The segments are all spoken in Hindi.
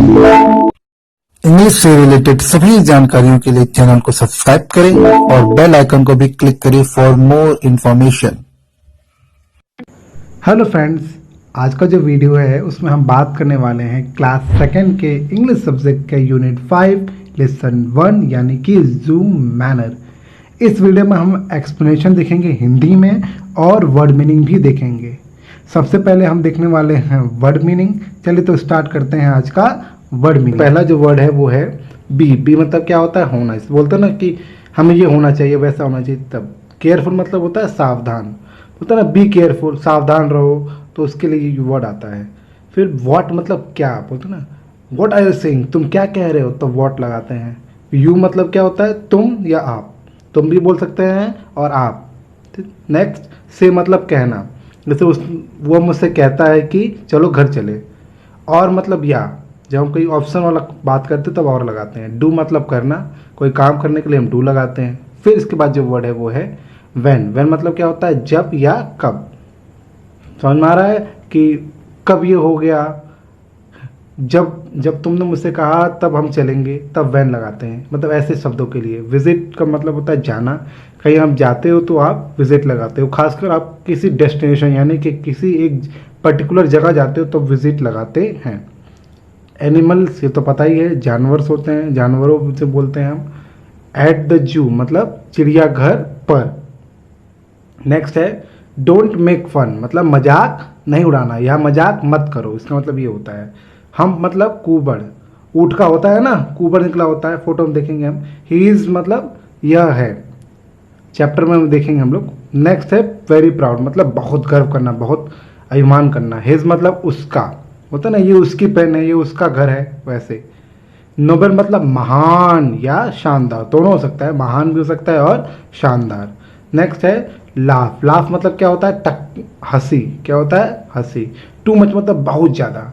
इंग्लिश से रिलेटेड सभी जानकारियों के लिए चैनल को सब्सक्राइब करें और बेल आइकन को भी क्लिक करें for more information. Hello friends, आज का जो वीडियो है उसमें हम बात करने वाले हैं क्लास सेकेंड के इंग्लिश सब्जेक्ट के यूनिट 5 लेसन 1 यानी कि जूम मैनर। इस वीडियो में हम एक्सप्लेनेशन देखेंगे हिंदी में और वर्ड मीनिंग भी देखेंगे। सबसे पहले हम देखने वाले हैं वर्ड मीनिंग। चलिए तो स्टार्ट करते हैं आज का वर्ड मीनिंग। पहला जो वर्ड है वो है बी मतलब क्या होता है? होना। इसे बोलते हैं ना कि हमें ये होना चाहिए, वैसा होना चाहिए। तब केयरफुल मतलब होता है सावधान, होता है ना, बी केयरफुल, सावधान रहो, तो उसके लिए ये वर्ड आता है। फिर व्हाट मतलब क्या, बोलते हैं ना, व्हाट आर यू सेइंग, तुम क्या कह रहे हो, तो व्हाट लगाते हैं। यू मतलब क्या होता है? तुम या आप, तुम भी बोल सकते हैं और आप। नेक्स्ट से मतलब कहना, जैसे वो मुझसे कहता है कि चलो घर चले। और मतलब या, जब हम कोई ऑप्शन वाला बात करते हैं तब और लगाते हैं। डू मतलब करना, कोई काम करने के लिए हम डू लगाते हैं। फिर इसके बाद जो वर्ड है वो है व्हेन मतलब क्या होता है? जब या कब। समझ में आ रहा है कि कब ये हो गया? जब तुमने मुझसे कहा तब हम चलेंगे, तब व्हेन लगाते हैं। मतलब ऐसे शब्दों के लिए। विजिट का मतलब होता है जाना, कहीं हम जाते हो तो आप विजिट लगाते हो। खासकर आप किसी डेस्टिनेशन यानी कि किसी एक पर्टिकुलर जगह जाते हो तो विजिट लगाते हैं। एनिमल्स, ये तो पता ही है, जानवर होते हैं, जानवरों से बोलते हैं हम। एट द जू मतलब चिड़ियाघर पर। नेक्स्ट है डोंट मेक फन मतलब मजाक नहीं उड़ाना या मजाक मत करो। इसका मतलब ये होता है। हम मतलब कुबड़, ऊँट का होता है ना, कुबड़ निकला होता है, फोटो में देखेंगे हम। ही इज मतलब यह है, चैप्टर में हम देखेंगे हम लोग। नेक्स्ट है वेरी प्राउड मतलब बहुत गर्व करना, बहुत अभिमान करना। हिज मतलब उसका, होता है ना, ये उसकी पेन है, ये उसका घर है, वैसे। नोबेल मतलब महान या शानदार, दोनों हो सकता है, महान भी हो सकता है और शानदार। नेक्स्ट है लाफ मतलब क्या होता है? टक, हंसी। क्या होता है? हंसी। टू मच मतलब बहुत ज़्यादा।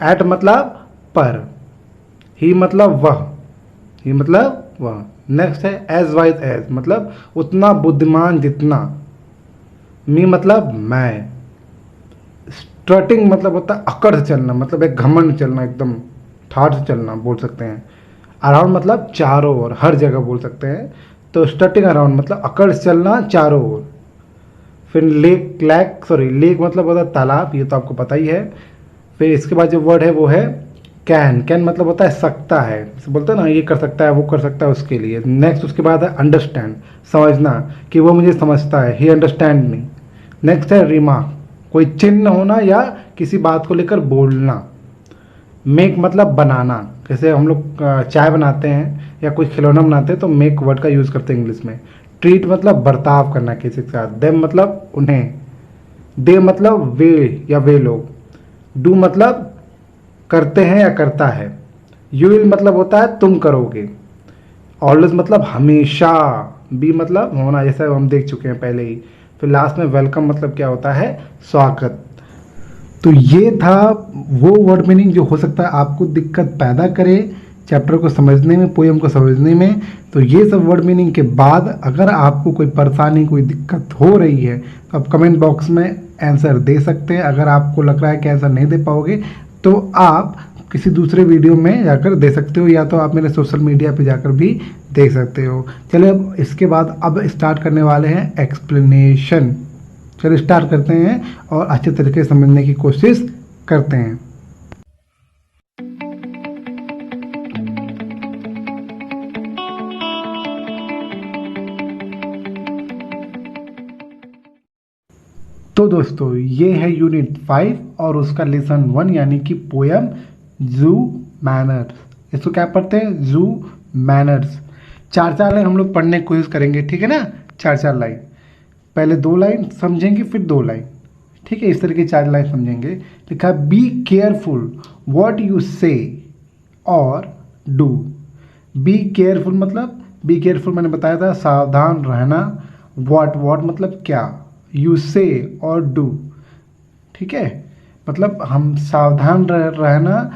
एट मतलब पर। ही मतलब वह, ही मतलब वह। नेक्स्ट है एज वाइज एज मतलब उतना बुद्धिमान जितना। मी मतलब मैं। स्ट्रटिंग मतलब होता है अकड़ से चलना, मतलब एक घमंड चलना, एकदम ठाठ से चलना बोल सकते हैं। अराउंड मतलब चारों ओर, हर जगह बोल सकते हैं। तो स्टटिंग अराउंड मतलब अकड़ से चलना चारों ओर। फिर लेक मतलब होता है तालाब, ये तो आपको पता ही है। फिर इसके बाद जो वर्ड है वो है कैन मतलब होता है सकता है, बोलते हैं ना, ये कर सकता है, वो कर सकता है, उसके लिए। नेक्स्ट उसके बाद है अंडरस्टैंड, समझना, कि वो मुझे समझता है, ही अंडरस्टैंड मी। नेक्स्ट है रिमार्क, कोई चिन्ह होना या किसी बात को लेकर बोलना। मेक मतलब बनाना, जैसे हम लोग चाय बनाते हैं या कोई खिलौना बनाते हैं तो मेक वर्ड का यूज़ करते हैं इंग्लिश में। ट्रीट मतलब बर्ताव करना किसी के साथ। देम मतलब उन्हें। दे मतलब वे या वे लोग। डू मतलब करते हैं या करता है। यू विल मतलब होता है तुम करोगे। ऑलवेज मतलब हमेशा। बी मतलब होना, जैसा हम देख चुके हैं पहले ही। फिर लास्ट में वेलकम मतलब क्या होता है? स्वागत। तो ये था वो वर्ड मीनिंग जो हो सकता है आपको दिक्कत पैदा करे चैप्टर को समझने में, पोएम को समझने में। तो ये सब वर्ड मीनिंग के बाद अगर आपको कोई परेशानी, कोई दिक्कत हो रही है तो आप कमेंट बॉक्स में आंसर दे सकते हैं। अगर आपको लग रहा है कि आंसर नहीं दे पाओगे तो आप किसी दूसरे वीडियो में जाकर दे सकते हो, या तो आप मेरे सोशल मीडिया पे जाकर भी देख सकते हो। चलिए अब इसके बाद अब स्टार्ट करने वाले हैं एक्सप्लेनेशन। चलिए स्टार्ट करते हैं और अच्छे तरीके से समझने की कोशिश करते हैं। तो दोस्तों ये है यूनिट 5 और उसका लेसन 1 यानी कि पोयम जू मैनर्स। इसको क्या पढ़ते हैं? जू मैनर्स। चार चार लाइन हम लोग पढ़ने की कोशिश करेंगे, ठीक है ना? चार चार लाइन, पहले 2 लाइन समझेंगे फिर 2 लाइन, ठीक है? इस तरह की 4 लाइन समझेंगे। लिखा है बी केयरफुल व्हाट यू से और डू। बी केयरफुल मतलब, बी केयरफुल मैंने बताया था, सावधान रहना। व्हाट मतलब क्या, यू से और डू, ठीक है? मतलब हम सावधान रहना,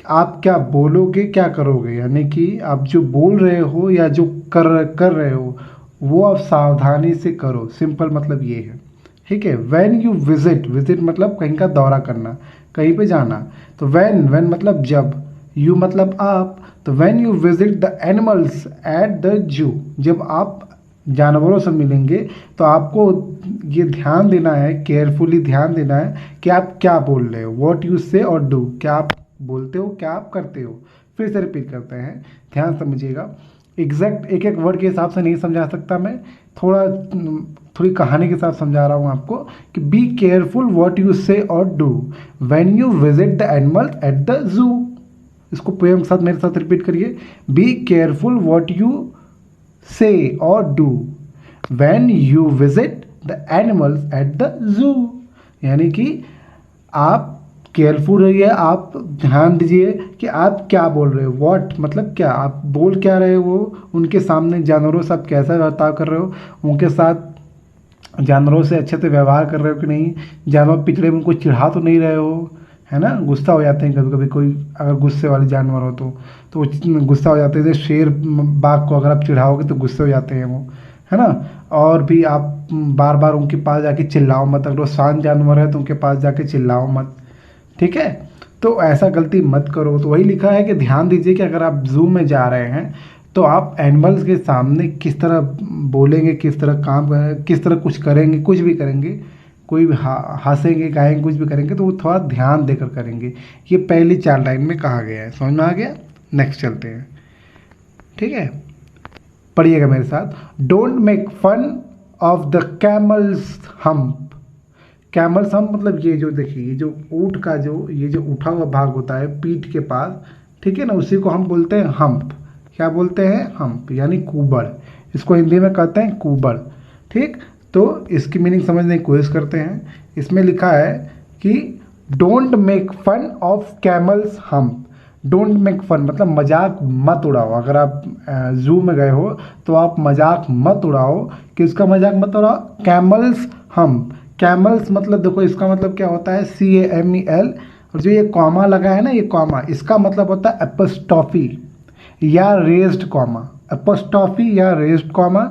आप क्या बोलोगे क्या करोगे, यानी कि आप जो बोल रहे हो या जो कर रहे हो वो आप सावधानी से करो। सिंपल मतलब ये है। ठीक है। व्हेन यू विजिट, विजिट मतलब कहीं का दौरा करना, कहीं पे जाना। तो व्हेन, व्हेन मतलब जब, यू मतलब आप, तो when you visit the animals at the zoo, जब आप जानवरों से मिलेंगे तो आपको ये ध्यान देना है, केयरफुली ध्यान देना है कि आप क्या बोल रहे हो, व्हाट यू से और डू, क्या आप बोलते हो, क्या आप करते हो। फिर से रिपीट करते हैं, ध्यान समझिएगा। एग्जैक्ट एक एक वर्ड के हिसाब से नहीं समझा सकता मैं, थोड़ी कहानी के साथ समझा रहा हूँ आपको कि बी केयरफुल व्हाट यू से और do when you visit the animal at the zoo. इसको पोएम के साथ मेरे साथ रिपीट करिए। बी केयरफुल व्हाट यू से और do when you visit the animals at the zoo. यानी कि आप केयरफुल रहिए, आप ध्यान दीजिए कि आप क्या बोल रहे हो, व्हाट मतलब क्या, आप बोल क्या रहे हो, उनके सामने जानवरों से आप कैसा बर्ताव कर रहे हो, उनके साथ जानवरों से अच्छे से व्यवहार कर रहे हो कि नहीं, जानवर पिछड़े में उनको चिढ़ा तो नहीं रहे हो, है ना। गुस्सा हो जाते हैं कभी कभी, कोई अगर गुस्से वाले जानवर हो तो वो गुस्सा हो जाते हैं। जैसे शेर बाघ को अगर आप चिढ़ाओगे तो गुस्से हो जाते हैं वो, है ना। और भी आप बार बार उनके पास जाके चिल्लाओ मत, अगर वो शांत जानवर है तो उनके पास जाके चिल्लाओ मत, ठीक है। तो ऐसा गलती मत करो। तो वही लिखा है कि ध्यान दीजिए कि अगर आप जू में जा रहे हैं तो आप एनिमल्स के सामने किस तरह बोलेंगे, किस तरह काम करेंगे, किस तरह कुछ करेंगे, कुछ भी करेंगे, कोई भी हंसेंगे, गाएंगे, कुछ भी करेंगे तो वो थोड़ा ध्यान देकर करेंगे। ये पहली 4 लाइन में कहा गया है, समझ में आ गया। नेक्स्ट चलते हैं, ठीक है। पढ़िएगा मेरे साथ। Don't make fun of the camel's hump. Camel's hump मतलब ये जो देखिए, ये जो ऊँट का ये जो उठा हुआ भाग होता है पीठ के पास, ठीक है ना, उसी को हम बोलते हैं हम्प। क्या बोलते हैं? हम्प, यानी कुबड़। इसको हिंदी में कहते हैं कुबड़, ठीक। तो इसकी मीनिंग समझने की कोशिश करते हैं। इसमें लिखा है कि don't make fun of camel's hump. Don't make fun मतलब मजाक मत उड़ाओ। अगर आप जू में गए हो तो आप मजाक मत उड़ाओ। किसका मजाक मत उड़ाओ? Camels hump. कैमल्स मतलब देखो इसका मतलब क्या होता है, CAMEL। और जो ये कॉमा लगा है ना, ये कॉमा, इसका मतलब होता है एपोस्ट्रोफी या रेज्ड कॉमा, एपोस्ट्रोफी या रेज्ड कॉमा,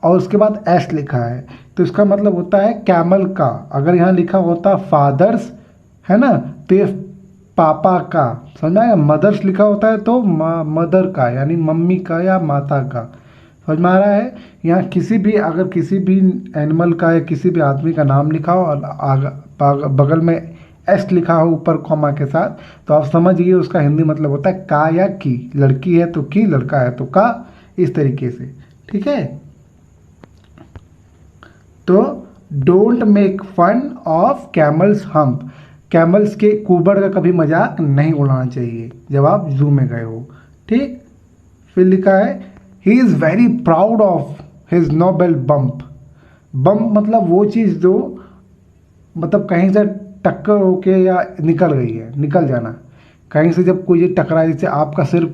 और उसके बाद एस लिखा है तो इसका मतलब होता है कैमल का। अगर यहाँ लिखा होता फादर्स, है ना, तो ये पापा का, समझ आएगा। मदर्स लिखा होता है तो मदर का, यानी मम्मी का या माता का, समझ में आ रहा है। यहाँ किसी भी, अगर किसी भी एनिमल का या किसी भी आदमी का नाम लिखा हो और बगल में एस लिखा हो ऊपर कॉमा के साथ, तो आप समझिए उसका हिंदी मतलब होता है का या की। लड़की है तो की, लड़का है तो का, इस तरीके से, ठीक है। तो don't make fun of camel's hump. Camels के कुबड़ का कभी मजाक नहीं उड़ाना चाहिए जब आप जू में गए हो, ठीक। फिर लिखा है he is very proud of his Nobel bump. Bump मतलब वो चीज़ जो मतलब कहीं से टक्कर होके या निकल गई है, निकल जाना। कहीं से जब कोई टकराए, जैसे आपका सिर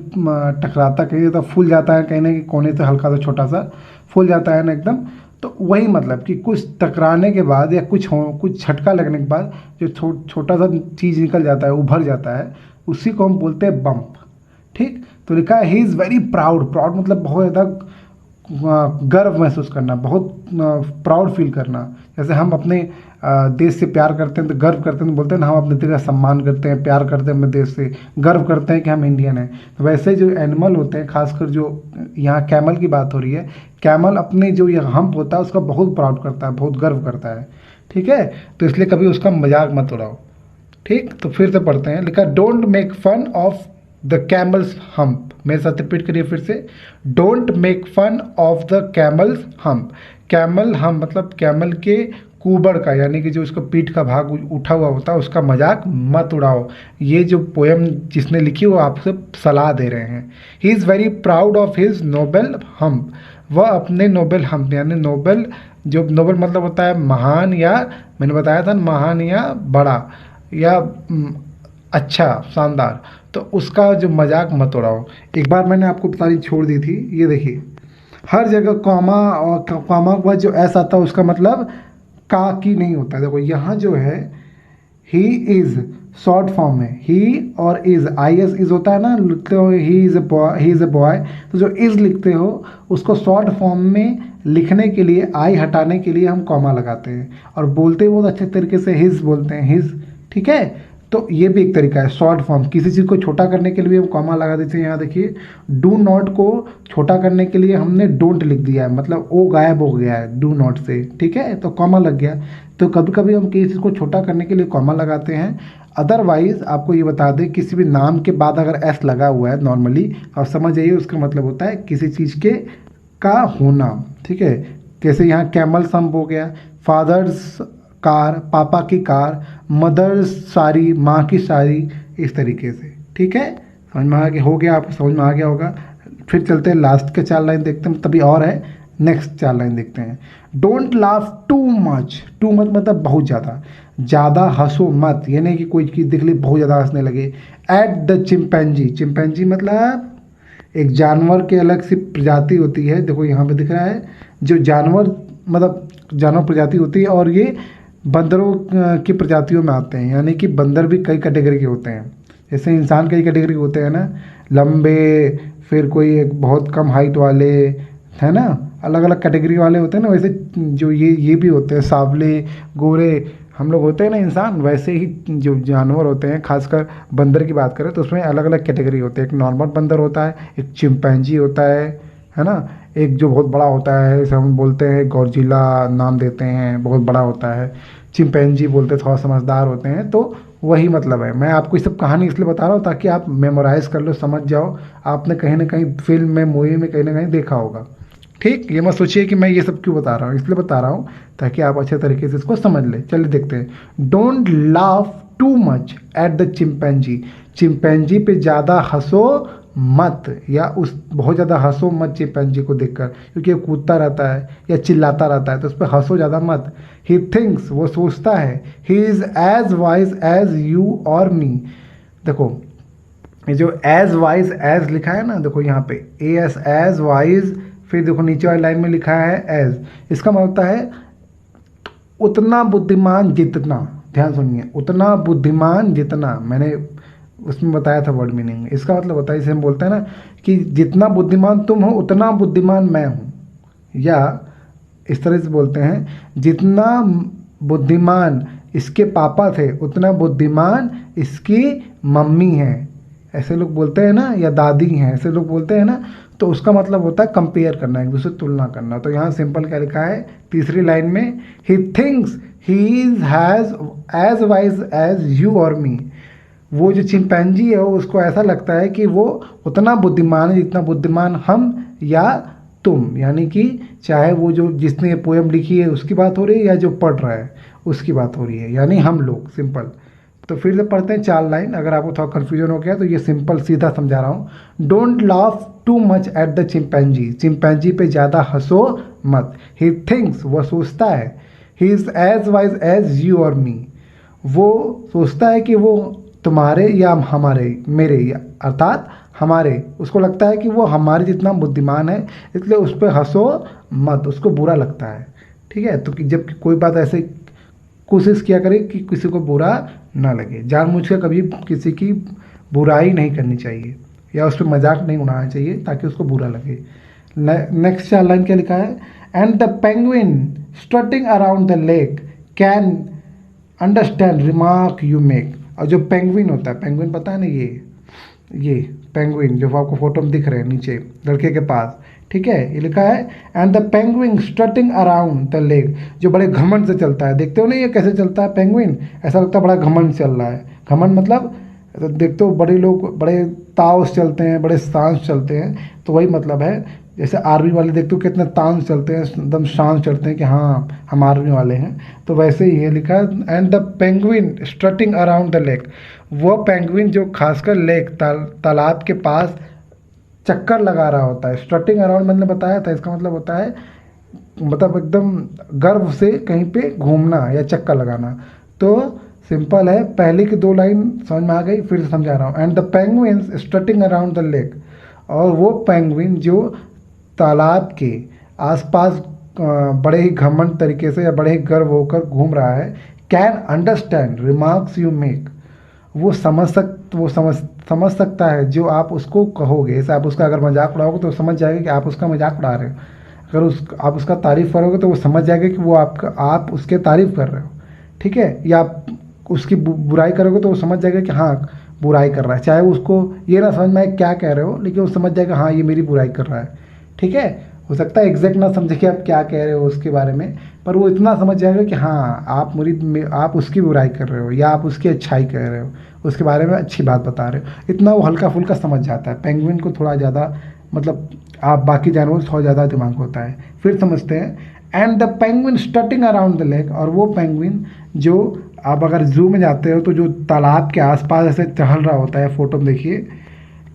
टकराता कहीं तो फूल जाता है, कहीं ना कहीं कोने से हल्का सा छोटा सा फूल जाता है ना एकदम, तो वही मतलब कि कुछ टकराने के बाद या कुछ झटका लगने के बाद जो छोटा सा चीज़ निकल जाता है, उभर जाता है, उसी को हम बोलते हैं बम्प, ठीक। तो लिखा है he is very proud. Proud मतलब बहुत ज़्यादा गर्व महसूस करना, बहुत प्राउड फील करना। जैसे हम अपने देश से प्यार करते हैं तो गर्व करते हैं, तो बोलते हैं ना हम अपने देश का सम्मान करते हैं, प्यार करते हैं अपने देश से, गर्व करते हैं कि हम इंडियन हैं। तो वैसे जो एनिमल होते हैं, खासकर जो यहाँ कैमल की बात हो रही है, कैमल अपने जो ये हम्प होता है उसका बहुत प्राउड करता है, बहुत गर्व करता है, ठीक है। तो इसलिए कभी उसका मजाक मत उड़ाओ, ठीक। तो फिर से पढ़ते हैं, लिखा don't make fun of the camel's hump. मेरे साथ रिपीट करिए फिर से, don't make fun of the camel's hump. Camel hump मतलब कैमल के कुबड़ का, यानी कि जो उसका पीठ का भाग उठा हुआ होता है उसका मजाक मत उड़ाओ। ये जो पोएम जिसने लिखी वो आपसे सलाह दे रहे हैं। He is very proud of his Nobel hump. वह अपने नोबेल हम्प, यानी नोबेल, जो नोबेल मतलब होता है महान, या मैंने बताया था महान या बड़ा या अच्छा, शानदार, तो उसका जो मजाक मत उड़ाओ। एक बार मैंने आपको बतानी छोड़ दी थी, ये देखिए हर जगह कॉमा और कॉमा के बाद जो एस आता है उसका मतलब का की नहीं होता है। देखो यहाँ जो है ही इज़ शॉर्ट फॉर्म में, ही और इज़, IS इज़ होता है ना, लिखते हो he is a boy, he is a boy, तो जो इज़ लिखते हो उसको शॉर्ट फॉर्म में लिखने के लिए आई हटाने के लिए हम कॉमा लगाते हैं, और बोलते बहुत अच्छे तरीके से हिज बोलते हैं, हिज। ठीक है, तो ये भी एक तरीका है शॉर्ट फॉर्म। किसी चीज़ को छोटा करने के लिए हम कॉमा लगा देते हैं। यहाँ देखिए, डू नॉट को छोटा करने के लिए हमने डोंट लिख दिया है, मतलब ओ गायब हो गया है डू नॉट से। ठीक है, तो कॉमा लग गया। तो कभी कभी हम किसी चीज़ को छोटा करने के लिए कॉमा लगाते हैं। अदरवाइज आपको ये बता दें, किसी भी नाम के बाद अगर एस लगा हुआ है नॉर्मली, आप समझ जाइए उसका मतलब होता है किसी चीज़ के का होना। ठीक है, जैसे यहाँ कैमल संप हो गया, फादर्स कार, पापा की कार, मदर्स साड़ी, माँ की साड़ी, इस तरीके से। ठीक है, समझ में आ गया, हो गया, आपको समझ में आ गया होगा। फिर चलते हैं लास्ट के 4 लाइन देखते हैं, तभी और है, नेक्स्ट 4 लाइन देखते हैं। Don't laugh too much, too much मतलब बहुत ज़्यादा, ज़्यादा हंसो मत, यानी कि कोई चीज़ देख ली बहुत ज़्यादा हंसने लगे। एट द चिंपैंजी, चिंपैंजी मतलब एक जानवर की अलग सी प्रजाति होती है, देखो यहाँ पे दिख रहा है, जो जानवर मतलब जानवर प्रजाति होती है, और ये बंदरों की प्रजातियों में आते हैं। यानी कि बंदर भी कई कैटेगरी के होते हैं, जैसे इंसान कई कैटेगरी के होते हैं ना, लंबे, फिर कोई एक बहुत कम हाइट वाले, है ना, अलग अलग कैटेगरी वाले होते हैं ना। वैसे जो ये भी होते हैं, सांवले, गोरे हम लोग होते हैं ना इंसान, वैसे ही जो जानवर होते हैं, खासकर बंदर की बात करें तो उसमें अलग अलग कैटेगरी होते हैं। एक नॉर्मल बंदर होता है, एक चिंपैंजी होता है ना, एक जो बहुत बड़ा होता है, जैसे हम बोलते हैं गॉडजिला नाम देते हैं, बहुत बड़ा होता है। चिंपैंजी बोलते हैं, थोड़ा समझदार होते हैं। तो वही मतलब है, मैं आपको ये सब कहानी इसलिए बता रहा हूँ ताकि आप मेमोराइज कर लो, समझ जाओ। आपने कहीं ना कहीं फिल्म में, मूवी में कहीं ना कहीं देखा होगा। ठीक, ये मत सोचिए कि मैं ये सब क्यों बता रहा हूँ, इसलिए बता रहा हूँ ताकि आप अच्छे तरीके से इसको समझ लें। चलिए देखते हैं। Don't laugh too much at the chimpanzee, chimpanzee पे ज़्यादा हंसो मत, या उस बहुत ज़्यादा हंसो मत चिंपैंजी को देखकर, क्योंकि वो कूदता रहता है या चिल्लाता रहता है, तो उस पर हंसो ज़्यादा मत। ही थिंक्स, वो सोचता है, he is as wise as you और मी। देखो ये जो एज वाइज एज लिखा है ना, देखो यहाँ पे एज वाइज, फिर देखो नीचे वाली लाइन में लिखा है एज, इसका मतलब होता है उतना बुद्धिमान जितना। ध्यान सुनिए, उतना बुद्धिमान जितना, मैंने उसमें बताया था वर्ड मीनिंग। इसका मतलब होता है, इसे हम बोलते हैं ना कि जितना बुद्धिमान तुम हो उतना बुद्धिमान मैं हूँ, या इस तरह से बोलते हैं जितना बुद्धिमान इसके पापा थे उतना बुद्धिमान इसकी मम्मी है, ऐसे लोग बोलते हैं ना, या दादी हैं, ऐसे लोग बोलते हैं ना। तो उसका मतलब होता है कंपेयर करना, एक दूसरे तुलना करना। तो यहाँ सिंपल क्या लिखा है तीसरी लाइन में, he thinks he is has as wise as you और मी। वो जो चिंपैंजी है उसको ऐसा लगता है कि वो उतना बुद्धिमान है जितना बुद्धिमान हम या तुम, यानी कि चाहे वो जो जिसने ये पोएम लिखी है उसकी बात हो रही है, या जो पढ़ रहा है उसकी बात हो रही है, यानी हम लोग। सिंपल। तो फिर से पढ़ते हैं 4 लाइन, अगर आपको थोड़ा कन्फ्यूजन हो गया तो ये सिंपल सीधा समझा रहा हूँ। Don't laugh too much at the chimpanzee, chimpanzee पे ज़्यादा हंसो मत। ही थिंक्स, वह सोचता है, he is as wise as you और मी, वो सोचता है कि वो तुम्हारे या हमारे, मेरे या अर्थात हमारे, उसको लगता है कि वो हमारे जितना बुद्धिमान है, इसलिए उस पर हंसो मत, उसको बुरा लगता है। ठीक है, तो कि जब कोई बात ऐसे कोशिश किया करे कि किसी को बुरा ना लगे, जानबूझकर कभी किसी की बुराई नहीं करनी चाहिए, या उस पर मजाक नहीं उड़ाना चाहिए ताकि उसको बुरा लगे। नेक्स्ट 4 लाइन क्या लिखा है, and the penguin strutting around the lake can understand remark you make. और जो पेंगुइन होता है, पेंगुइन पता है ना, ये पेंगुइन जो आपको फोटो में दिख रहे हैं नीचे लड़के के पास, ठीक है, ये लिखा है and the penguin strutting around the lake, जो बड़े घमंड से चलता है। देखते हो ना ये कैसे चलता है पेंगुइन, ऐसा लगता है बड़ा घमंड चल रहा है। घमंड मतलब तो देखते हो बड़े लोग बड़े ताव से चलते हैं, बड़े शांत चलते हैं, तो वही मतलब है। जैसे आर्मी वाले देखते हो कितने तान चलते हैं, एकदम शांत चलते हैं कि हाँ हम आर्मी वाले हैं, तो वैसे ही ये लिखा है and the penguin strutting around the lake. वो पेंगुइन जो खासकर लेक तालाब के पास चक्कर लगा रहा होता है। स्ट्रटिंग अराउंड मैंने बताया था, इसका मतलब होता है मतलब एकदम गर्व से कहीं पे घूमना या चक्कर लगाना। तो सिंपल है, पहले की 2 लाइन समझ में आ गई, फिर से समझा रहा हूँ। And the penguins strutting around the lake, और वो पेंगुइन जो तालाब के आसपास बड़े ही घमंड तरीके से या बड़े ही गर्व होकर घूम रहा है, can understand remarks you make, वो समझ सकता है जो आप उसको कहोगे। जैसे आप उसका अगर मजाक उड़ाओगे तो समझ जाएगा कि आप उसका मजाक उड़ा रहे हो। अगर आप उसका तारीफ़ करोगे तो वो समझ जाएगा कि वो आप उसके तारीफ़ कर रहे हो, ठीक है। या आप उसकी बुराई करोगे तो वो समझ जाएगा कि हाँ बुराई कर रहा है, चाहे वो उसको ये ना समझ में आए क्या कह रहे हो, लेकिन वो समझ जाएगा हाँ ये मेरी बुराई कर रहा है, ठीक है। हो सकता है एग्जैक्ट ना समझे कि आप क्या कह रहे हो उसके बारे में, पर वो इतना समझ जाएगा कि हाँ आप उसकी बुराई कर रहे हो या आप उसकी अच्छाई कह रहे हो, उसके बारे में अच्छी बात बता रहे हो। इतना वो हल्का फुल्का समझ जाता है। पेंगुइन को थोड़ा ज़्यादा मतलब आप बाकी जानवरों से थोड़ा ज़्यादा दिमाग होता है। फिर समझते हैं and the penguin strutting around the lake, और वो पेंगुइन जो आप अगर जू में जाते हो तो जो तालाब के आसपास ऐसे टहल रहा होता है, फोटो में देखिए।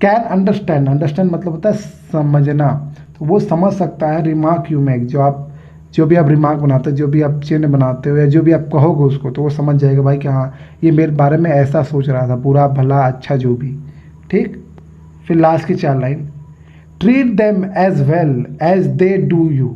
कैन अंडरस्टैंड, अंडरस्टैंड मतलब होता है समझना, तो वो समझ सकता है रिमार्क यू मेक, जो भी आप रिमार्क बनाते हो, जो भी आप चिन्ह बनाते हो या जो भी आप कहोगे उसको, तो वो समझ जाएगा भाई कि हाँ ये मेरे बारे में ऐसा सोच रहा था, बुरा भला अच्छा जो भी, ठीक। फिर लास्ट की 4 line, treat them as well as they do you.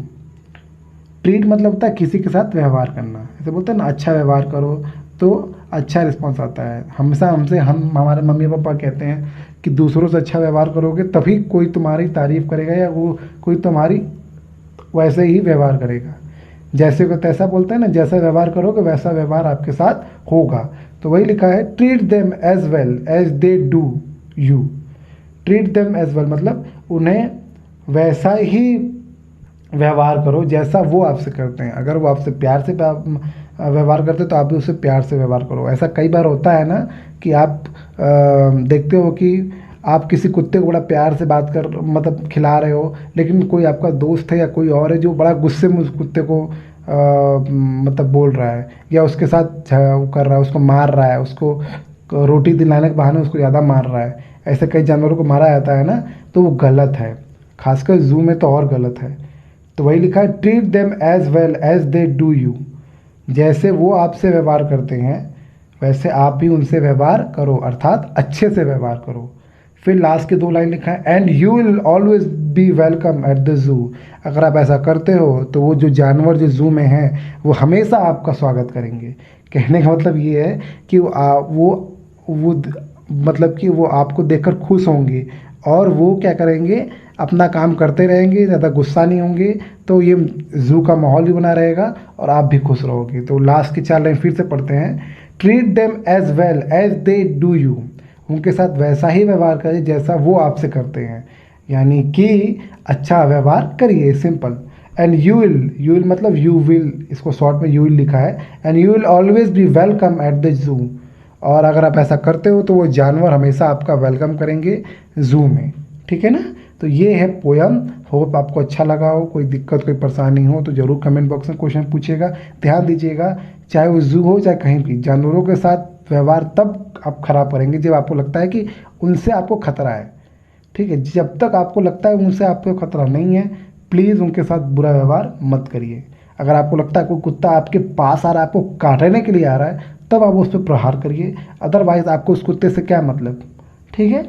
Treat मतलब होता है किसी के साथ व्यवहार करना, ऐसे बोलते हैं ना अच्छा व्यवहार करो तो अच्छा रिस्पॉन्स आता है। हमेशा हम हमारे मम्मी पापा कहते हैं कि दूसरों से अच्छा व्यवहार करोगे तभी कोई तुम्हारी तारीफ़ करेगा या वो कोई तुम्हारी वैसे ही व्यवहार करेगा। जैसे को तैसा बोलते हैं ना, जैसा व्यवहार करोगे वैसा व्यवहार आपके साथ होगा। तो वही लिखा है treat them as well as they do you. Treat them as well मतलब उन्हें वैसा ही व्यवहार करो जैसा वो आपसे करते हैं। अगर वो आपसे प्यार से व्यवहार करते हैं तो आप भी उससे प्यार से व्यवहार करो। ऐसा कई बार होता है ना कि आप देखते हो कि आप किसी कुत्ते को बड़ा प्यार से बात कर मतलब खिला रहे हो, लेकिन कोई आपका दोस्त है या कोई और है जो बड़ा गुस्से में उस कुत्ते को मतलब बोल रहा है या उसके साथ वो कर रहा है, उसको मार रहा है, उसको रोटी दिलाने के बहाने उसको ज़्यादा मार रहा है। ऐसे कई जानवरों को मारा जाता है ना, तो वो गलत है, खासकर जू में तो और गलत है। तो वही लिखा है treat them as well as they do you. जैसे वो आपसे व्यवहार करते हैं वैसे आप भी उनसे व्यवहार करो, अर्थात अच्छे से व्यवहार करो। फिर लास्ट के 2 लाइन लिखा है and you will always be welcome at the zoo. अगर आप ऐसा करते हो तो वो जो जानवर जो जू में हैं वो हमेशा आपका स्वागत करेंगे। कहने का मतलब ये है कि वो मतलब कि वो आपको देखकर खुश होंगे और वो क्या करेंगे अपना काम करते रहेंगे, ज़्यादा गुस्सा नहीं होंगे, तो ये जू का माहौल भी बना रहेगा और आप भी खुश रहोगे। तो लास्ट की 4 लाइन फिर से पढ़ते हैं, treat them as well as they do you. उनके साथ वैसा ही व्यवहार करिए जैसा वो आपसे करते हैं, यानी कि अच्छा व्यवहार करिए, सिंपल। एंड यू विल मतलब यू विल, इसको शॉर्ट में यू विल लिखा है, and you will always be welcome at the zoo. और अगर आप ऐसा करते हो तो वो जानवर हमेशा आपका वेलकम करेंगे जू में, ठीक है ना। तो ये है पोयम। होप आपको अच्छा लगा हो। कोई दिक्कत कोई परेशानी हो तो ज़रूर कमेंट बॉक्स में क्वेश्चन पूछिएगा। ध्यान दीजिएगा, चाहे वो जू हो चाहे कहीं भी, जानवरों के साथ व्यवहार तब आप खराब करेंगे जब आपको लगता है कि उनसे आपको खतरा है, ठीक है। जब तक आपको लगता है उनसे आपको खतरा नहीं है, प्लीज़ उनके साथ बुरा व्यवहार मत करिए। अगर आपको लगता है कोई कुत्ता आपके पास आ रहा है, आपको काटने के लिए आ रहा है, तब आप उस पर प्रहार करिए। अदरवाइज़ आपको उस कुत्ते से क्या मतलब, ठीक है।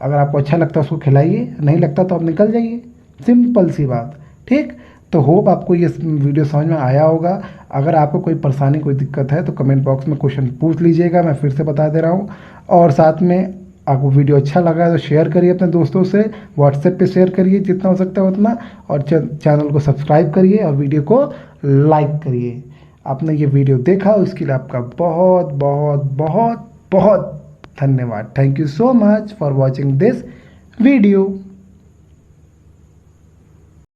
अगर आपको अच्छा लगता है उसको खिलाइए, नहीं लगता तो आप निकल जाइए, सिंपल सी बात, ठीक। तो होप आपको ये वीडियो समझ में आया होगा। अगर आपको कोई परेशानी कोई दिक्कत है तो कमेंट बॉक्स में क्वेश्चन पूछ लीजिएगा, मैं फिर से बता दे रहा हूँ। और साथ में आपको वीडियो अच्छा लगा है तो शेयर करिए अपने दोस्तों से, व्हाट्सएप पे शेयर करिए जितना हो सकता है उतना, और चैनल को सब्सक्राइब करिए और वीडियो को लाइक करिए। आपने ये वीडियो देखा उसके लिए आपका बहुत बहुत बहुत बहुत धन्यवाद। Thank you so much for watching this video.